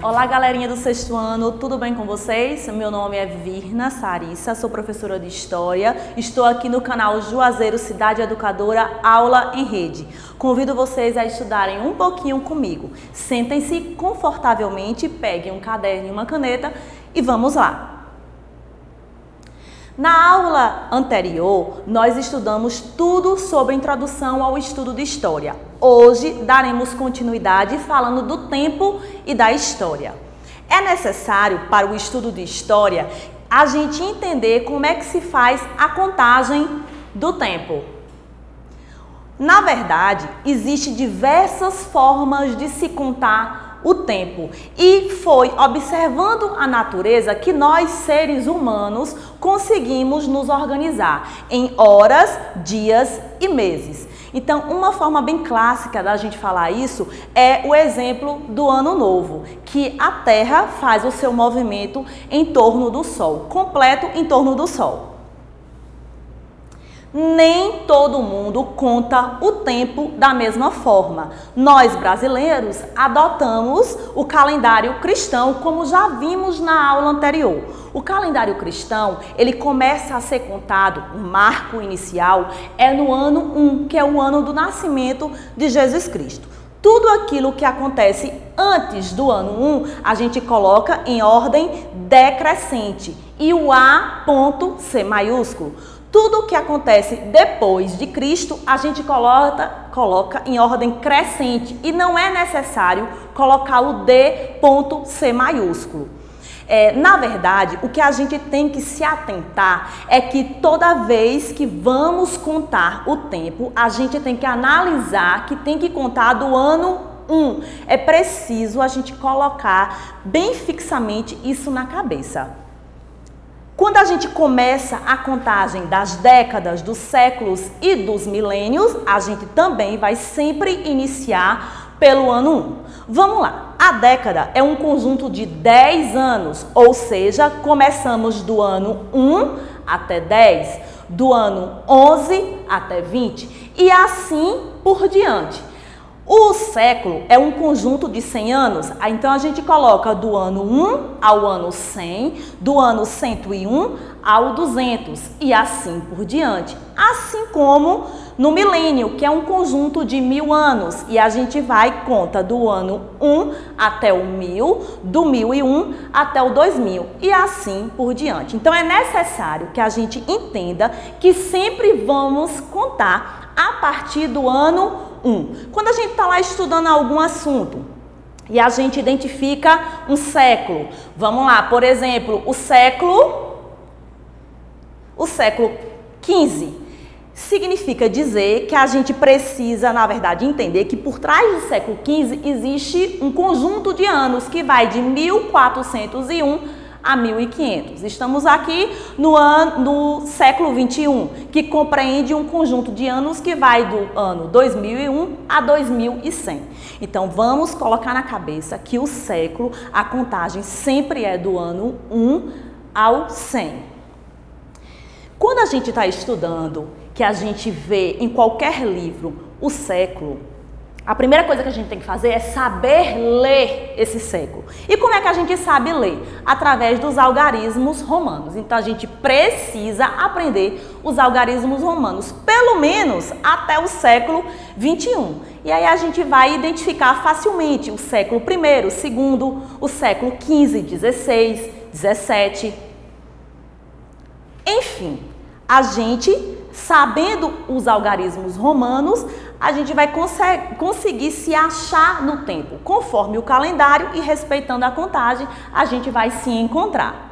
Olá, galerinha do sexto ano, tudo bem com vocês? Meu nome é Virna Sarissa, sou professora de História. Estou aqui no canal Juazeiro Cidade Educadora Aula em Rede. Convido vocês a estudarem um pouquinho comigo. Sentem-se confortavelmente, peguem um caderno e uma caneta e vamos lá. Na aula anterior, nós estudamos tudo sobre a introdução ao estudo de História. Hoje, daremos continuidade falando do tempo e da história. É necessário, para o estudo de História, a gente entender como é que se faz a contagem do tempo. Na verdade, existem diversas formas de se contar o tempo e foi observando a natureza que nós, seres humanos, conseguimos nos organizar em horas, dias e meses. Então, uma forma bem clássica da gente falar isso é o exemplo do Ano Novo, que a Terra faz o seu movimento em torno do Sol, completo em torno do Sol. Nem todo mundo conta o tempo da mesma forma. Nós, brasileiros, adotamos o calendário cristão, como já vimos na aula anterior. O calendário cristão, ele começa a ser contado, o marco inicial é no ano 1, que é o ano do nascimento de Jesus Cristo. Tudo aquilo que acontece antes do ano 1, a gente coloca em ordem decrescente e o A ponto C maiúsculo. Tudo o que acontece depois de Cristo, a gente coloca em ordem crescente e não é necessário colocar o D ponto C maiúsculo. Na verdade, o que a gente tem que se atentar é que toda vez que vamos contar o tempo, a gente tem que analisar que tem que contar do ano 1. É preciso a gente colocar bem fixamente isso na cabeça. Quando a gente começa a contagem das décadas, dos séculos e dos milênios, a gente também vai sempre iniciar pelo ano 1. Vamos lá, a década é um conjunto de 10 anos, ou seja, começamos do ano 1 até 10, do ano 11 até 20 e assim por diante. O século é um conjunto de 100 anos, então a gente coloca do ano 1 ao ano 100, do ano 101 ao 200 e assim por diante. Assim como no milênio, que é um conjunto de 1000 anos, e a gente vai conta do ano 1 até o 1000, do 1001 até o 2000 e assim por diante. Então é necessário que a gente entenda que sempre vamos contar a partir do ano 1. Quando a gente está lá estudando algum assunto e a gente identifica um século, vamos lá, por exemplo, o século XV, significa dizer que a gente precisa, na verdade, entender que por trás do século XV existe um conjunto de anos que vai de 1401 a 1500. Estamos aqui no século 21, que compreende um conjunto de anos que vai do ano 2001 a 2100. Então, vamos colocar na cabeça que o século, a contagem sempre é do ano 1 ao 100. Quando a gente está estudando, que a gente vê em qualquer livro o século, a primeira coisa que a gente tem que fazer é saber ler esse século. E como é que a gente sabe ler? Através dos algarismos romanos. Então, a gente precisa aprender os algarismos romanos, pelo menos até o século 21. E aí a gente vai identificar facilmente o século I, o segundo, o século XV, XVI, XVII. Enfim, a gente, sabendo os algarismos romanos, a gente vai conseguir se achar no tempo. Conforme o calendário e respeitando a contagem, a gente vai se encontrar.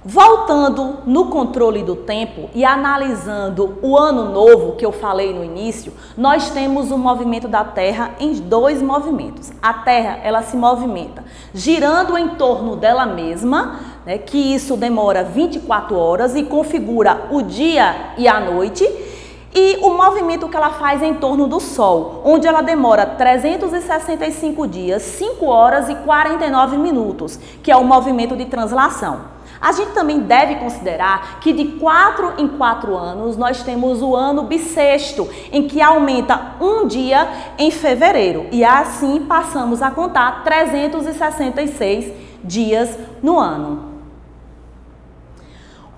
Voltando no controle do tempo e analisando o ano novo que eu falei no início, nós temos o movimento da Terra em dois movimentos. A Terra, ela se movimenta girando em torno dela mesma, né, que isso demora 24 horas e configura o dia e a noite, e o movimento que ela faz em torno do Sol, onde ela demora 365 dias, 5 horas e 49 minutos, que é o movimento de translação. A gente também deve considerar que de 4 em 4 anos nós temos o ano bissexto, em que aumenta um dia em fevereiro. E assim passamos a contar 366 dias no ano.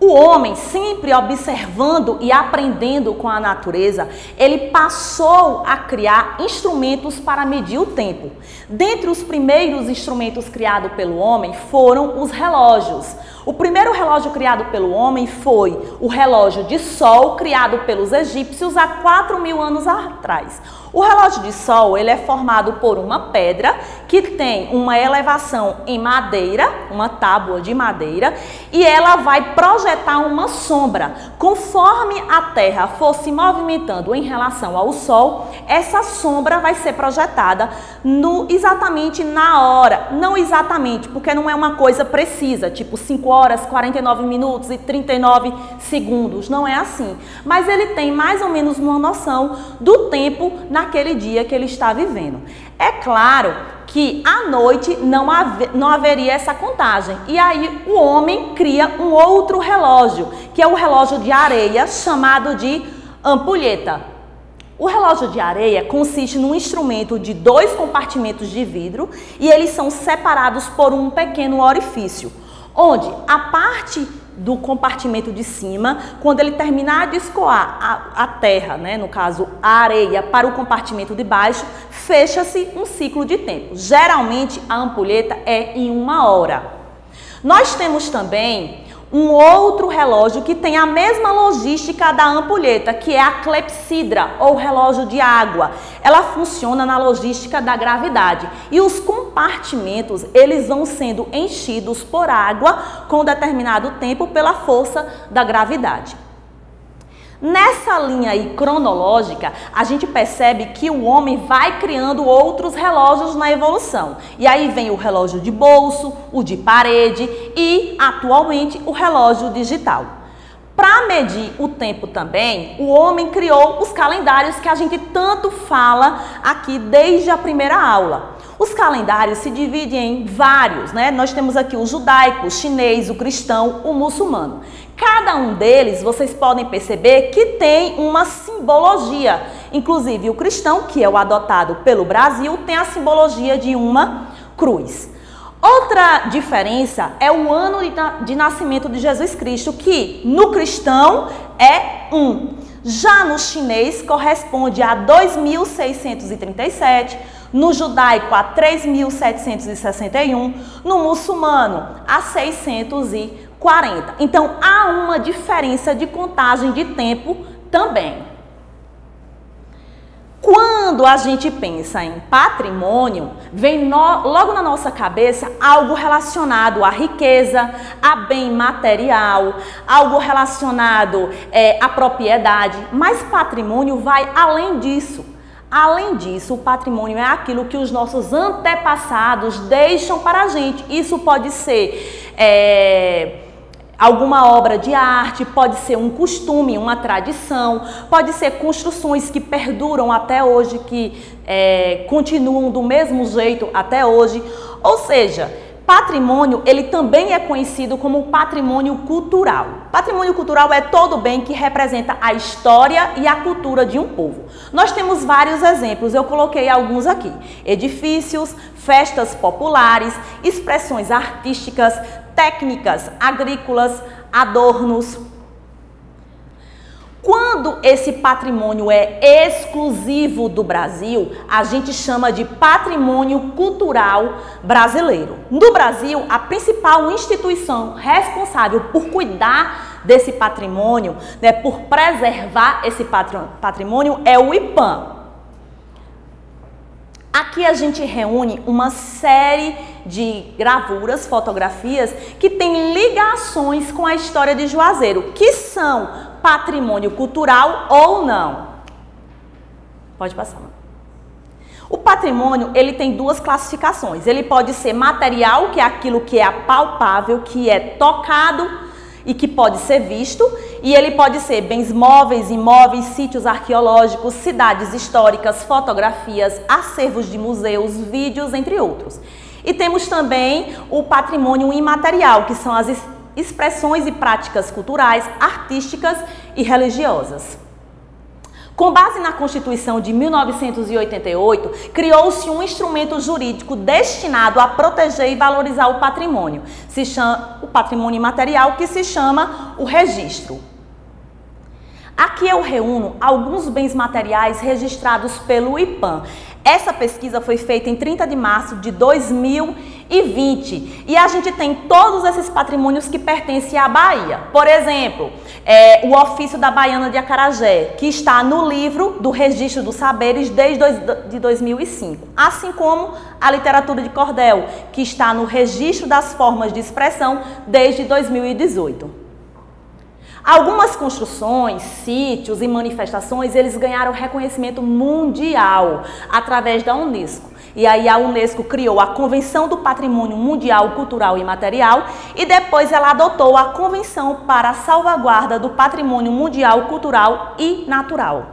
O homem, sempre observando e aprendendo com a natureza, ele passou a criar instrumentos para medir o tempo. Dentre os primeiros instrumentos criados pelo homem foram os relógios. O primeiro relógio criado pelo homem foi o relógio de sol, criado pelos egípcios há 4.000 anos atrás. O relógio de sol, ele é formado por uma pedra que tem uma elevação em madeira, uma tábua de madeira, e ela vai projetar uma sombra. Conforme a Terra for se movimentando em relação ao Sol, essa sombra vai ser projetada exatamente na hora. Não exatamente, porque não é uma coisa precisa, tipo 5 horas, 49 minutos e 39 segundos. Não é assim. Mas ele tem mais ou menos uma noção do tempo naquele dia que ele está vivendo. É claro que à noite não haveria essa contagem. E aí o homem cria um outro relógio, que é o relógio de areia, chamado de ampulheta. O relógio de areia consiste num instrumento de 2 compartimentos de vidro e eles são separados por um pequeno orifício, onde a parte do compartimento de cima, quando ele terminar de escoar a terra, né, no caso a areia, para o compartimento de baixo, fecha-se um ciclo de tempo. Geralmente a ampulheta é em 1 hora. Nós temos também um outro relógio que tem a mesma logística da ampulheta, que é a clepsidra, ou relógio de água. Ela funciona na logística da gravidade. E os compartimentos, eles vão sendo enchidos por água com determinado tempo pela força da gravidade. Nessa linha aí cronológica, a gente percebe que o homem vai criando outros relógios na evolução. E aí vem o relógio de bolso, o de parede e, atualmente, o relógio digital. Para medir o tempo também, o homem criou os calendários que a gente tanto fala aqui desde a primeira aula. Os calendários se dividem em vários, né? Nós temos aqui o judaico, o chinês, o cristão, o muçulmano. Cada um deles, vocês podem perceber que tem uma simbologia. Inclusive, o cristão, que é o adotado pelo Brasil, tem a simbologia de uma cruz. Outra diferença é o ano de nascimento de Jesus Cristo, que no cristão é 1. Já no chinês corresponde a 2.637, no judaico a 3.761, no muçulmano a 640. Então há uma diferença de contagem de tempo também. Quando a gente pensa em patrimônio, vem logo na nossa cabeça algo relacionado à riqueza, a bem material, algo relacionado à propriedade, mas patrimônio vai além disso. Além disso, o patrimônio é aquilo que os nossos antepassados deixam para a gente. Isso pode ser alguma obra de arte, pode ser um costume, uma tradição, pode ser construções que perduram até hoje, que continuam do mesmo jeito até hoje. Ou seja, patrimônio, ele também é conhecido como patrimônio cultural. Patrimônio cultural é todo bem que representa a história e a cultura de um povo. Nós temos vários exemplos, eu coloquei alguns aqui. Edifícios, festas populares, expressões artísticas, técnicas agrícolas, adornos. Quando esse patrimônio é exclusivo do Brasil, a gente chama de patrimônio cultural brasileiro. No Brasil, a principal instituição responsável por cuidar desse patrimônio, né, por preservar esse patrimônio, é o IPAM. Aqui a gente reúne uma série de gravuras, fotografias que têm ligações com a história de Juazeiro, que são patrimônio cultural ou não. Pode passar. O patrimônio, ele tem 2 classificações. Ele pode ser material, que é aquilo que é palpável, que é tocado e que pode ser visto, e ele pode ser bens móveis, imóveis, sítios arqueológicos, cidades históricas, fotografias, acervos de museus, vídeos, entre outros. E temos também o patrimônio imaterial, que são as expressões e práticas culturais, artísticas e religiosas. Com base na Constituição de 1988, criou-se um instrumento jurídico destinado a proteger e valorizar o patrimônio imaterial, que se chama o registro. Aqui eu reúno alguns bens materiais registrados pelo IPAM. Essa pesquisa foi feita em 30 de março de 2020 e a gente tem todos esses patrimônios que pertencem à Bahia. Por exemplo, o ofício da Baiana de Acarajé, que está no livro do Registro dos Saberes desde 2005, assim como a literatura de cordel, que está no Registro das Formas de Expressão desde 2018. Algumas construções, sítios e manifestações, eles ganharam reconhecimento mundial através da Unesco. E aí a Unesco criou a Convenção do Patrimônio Mundial Cultural e Material e depois ela adotou a Convenção para a Salvaguarda do Patrimônio Mundial Cultural e Natural.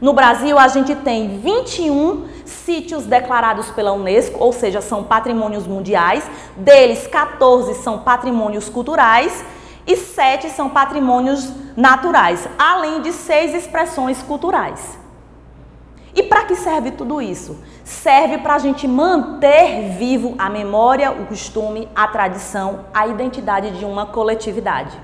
No Brasil, a gente tem 21 sítios declarados pela Unesco, ou seja, são patrimônios mundiais, deles 14 são patrimônios culturais e 7 são patrimônios naturais, além de 6 expressões culturais. E para que serve tudo isso? Serve para a gente manter vivo a memória, o costume, a tradição, a identidade de uma coletividade.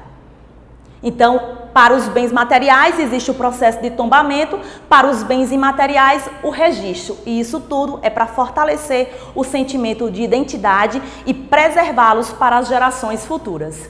Então, para os bens materiais existe o processo de tombamento, para os bens imateriais o registro. E isso tudo é para fortalecer o sentimento de identidade e preservá-los para as gerações futuras.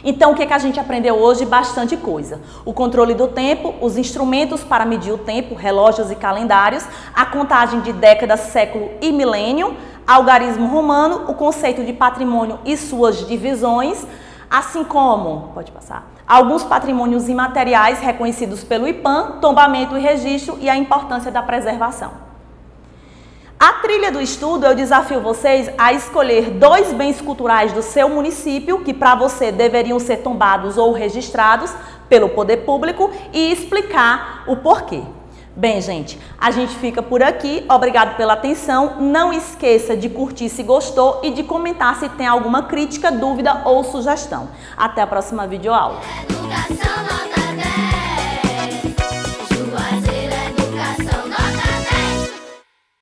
Então, o que a gente aprendeu hoje? Bastante coisa. O controle do tempo, os instrumentos para medir o tempo, relógios e calendários, a contagem de décadas, século e milênio, algarismo romano, o conceito de patrimônio e suas divisões, assim como, pode passar, alguns patrimônios imateriais reconhecidos pelo IPAM, tombamento e registro e a importância da preservação. A trilha do estudo, eu desafio vocês a escolher 2 bens culturais do seu município que para você deveriam ser tombados ou registrados pelo poder público e explicar o porquê. Bem, gente, a gente fica por aqui. Obrigado pela atenção. Não esqueça de curtir se gostou e de comentar se tem alguma crítica, dúvida ou sugestão. Até a próxima videoaula.